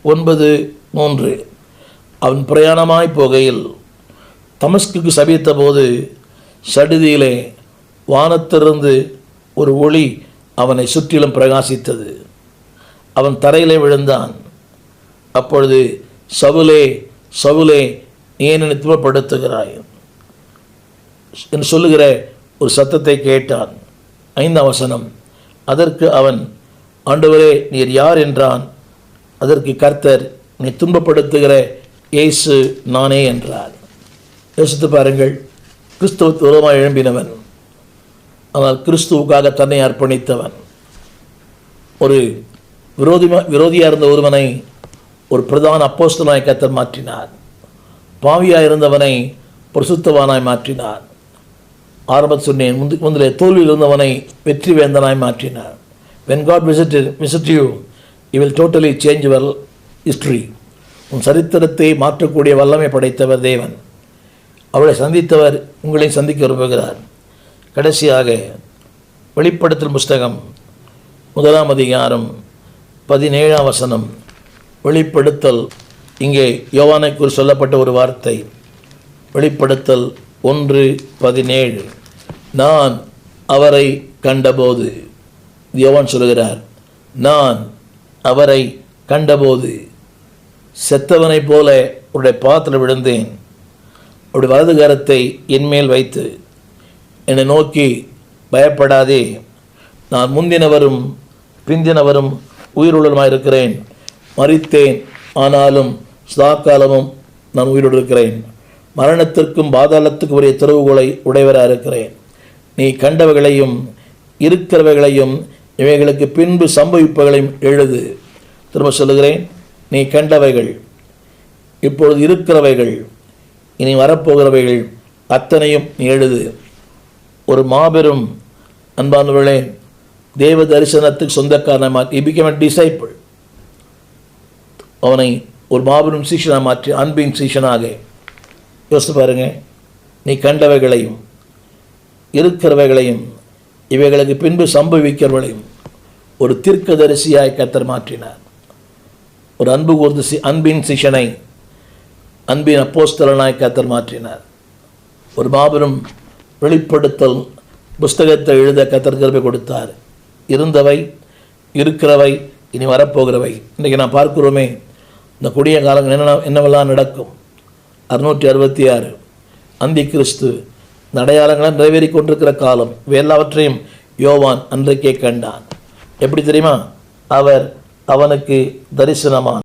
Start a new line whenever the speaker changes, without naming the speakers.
9:3. அவன் பிரயாணமாய் போகையில் தமஸ்குக்கு சபித்த போது சடுதியிலே வானத்திலிருந்து ஒரு ஒளி அவனை சுற்றிலும் பிரகாசித்தது. அவன் தரையிலே விழுந்தான். அப்பொழுது சவுலே சவுலே ஏன் என்னை துன்பப்படுத்துகிறாய் என்று சொல்லுகிற ஒரு சத்தத்தை கேட்டான். 5ஆம் வசனம். அதற்கு அவன், ஆண்டவரே நீர் யார் என்றான். அதற்கு கர்த்தர், நீ துன்பப்படுத்துகிற இயேசு நானே என்றார். யோசித்து பாருங்கள். கிறிஸ்துவுக்கு விரோதமாக எழும்பினவன், ஆனால் கிறிஸ்துவுக்காக தன்னை அர்ப்பணித்தவன். ஒரு விரோதியாக இருந்த ஒருவனை ஒரு பிரதான அப்போஸ்தலனாய் கர்த்தர் மாற்றினார். பாவியாக இருந்தவனை பரிசுத்தவானாய் மாற்றினார். ஆரம்பத்தில் சொன்னேன், முந்திலே தோல்வியில் இருந்தவனை வெற்றி வேந்தனாய் மாற்றினார். When God visit you, He will totally change your history. உன் சரித்திரத்தை மாற்றக்கூடிய வல்லமை படைத்தவர் தேவன். அவளை சந்தித்தவர் உங்களை சந்திக்க விரும்புகிறார். கடைசியாக வெளிப்படுத்தல் புஸ்தகம் 1ஆம் அதிகாரம் 17ஆம் வசனம். வெளிப்படுத்தல், இங்கே யோவானை குறித்து சொல்லப்பட்ட ஒரு வார்த்தை. வெளிப்படுத்தல் 1:17. நான் அவரை கண்டபோது, யோவான் சொல்கிறார், நான் அவரை கண்டபோது செத்தவனைப் போல அவருடைய பாதத்தில் விழுந்தேன். அவருடைய வலது கரத்தை என்மேல் வைத்து என்னை நோக்கி, பயப்படாதே, நான் முந்தினவரும் பிந்தினவரும் உயிருள்ளவருமாயிருக்கிறேன். மரித்தேன், ஆனாலும் சதாகாலமும் நான் உயிரோடு இருக்கிறேன். மரணத்திற்கும் பாதாளத்துக்கும் உரிய திறவுகோலை உடையவராக இருக்கிறேன். நீ கண்டவைகளையும் இருக்கிறவைகளையும் இவைகளுக்கு பின்பு சம்பவிப்பவைகளையும் எழுது. திரும்ப சொல்லுகிறேன், நீ கண்டவைகள், இப்பொழுது இருக்கிறவைகள், இனி வரப்போகிறவைகள் அத்தனையும் நீ எழுது. ஒரு மாபெரும் அன்பானவர்களே, தேவ தரிசனத்துக்கு சொந்தக்காரனாக he became a disciple. அவனை ஒரு மாபெரும் சீஷனாக மாற்றி, அன்பின் சீஷனாக. யோசித்து பாருங்க. நீ கண்டவைகளையும் இருக்கிறவைகளையும் இவைகளுக்கு பின்பு சம்பவிக்கிறவர்களையும் ஒரு தீர்க்கதரிசியாய் கர்த்தர் மாற்றினார். ஒரு அன்பு கூர்ந்து அன்பின் சீஷனை அன்பின் அப்போஸ்தலனாய் கர்த்தர் மாற்றினார். ஒரு மாபெரும் வெளிப்படுத்தல் புஸ்தகத்தை எழுத கர்த்தர் கிருபை கொடுத்தார். இருந்தவை, இருக்கிறவை, இனி வரப்போகிறவை. இன்றைக்கி நான் பார்க்கிறோமே, இந்த கொடிய காலங்கள் என்னவெல்லாம் நடக்கும். 666 அந்தி கிறிஸ்து இந்த அடையாளங்களை நிறைவேறி கொண்டிருக்கிற காலம். எல்லாவற்றையும் யோவான் அன்றைக்கே கண்டான். எப்படி தெரியுமா? அவனுக்கு தரிசனமான்.